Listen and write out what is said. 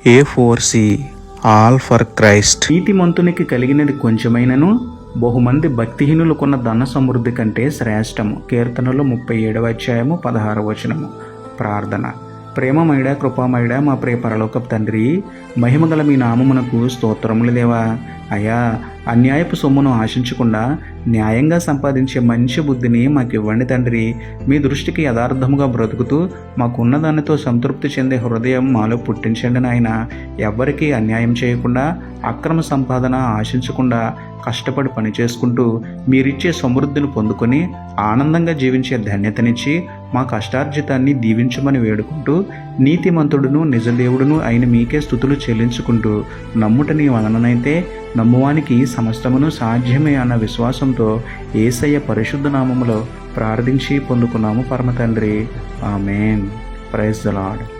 A4C all for Christ. నీతిమంతునికి కలిగినది కొంచెమైనను బహుమంది భక్తిహీనులకున్న ధన సమృద్ధి కంటే శ్రేష్టము. కీర్తనలు 37:16. ప్రార్థన. ప్రేమమయుడా, కృపామయుడా, మా ప్రియ పరలోకపు తండ్రి, మహిమగల మీ నామమునకు స్తోత్రములు దేవా. అయ్యా, అన్యాయపు సొమ్మును ఆశించకుండా న్యాయంగా సంపాదించే మంచి బుద్ధిని మాకు ఇవ్వండి తండ్రి. మీ దృష్టికి యథార్థముగా బ్రతుకుతూ మాకున్న దానితో సంతృప్తి చెందే హృదయం మాలో పుట్టించండి నాయన. ఎవ్వరికీ అన్యాయం చేయకుండా, అక్రమ సంపాదన ఆశించకుండా, కష్టపడి పని చేసుకుంటూ మీరిచ్చే సమృద్ధిని పొందుకొని ఆనందంగా జీవించే ధన్యతనిచ్చి మా కష్టార్జితాన్ని దీవించమని వేడుకుంటూ, నీతిమంతుడును నిజదేవుడును అయిన మీకే స్తుతులు చెల్లించుకుంటూ, నమ్ముట నీ వలననైతే నమ్మువానికి సమస్తమును సాధ్యమే అన్న విశ్వాసంతో యేసయ్య పరిశుద్ధ నామములో ప్రార్థించి పొందుకున్నాము పరమ తండ్రి. ఆమేన్. Praise the lord.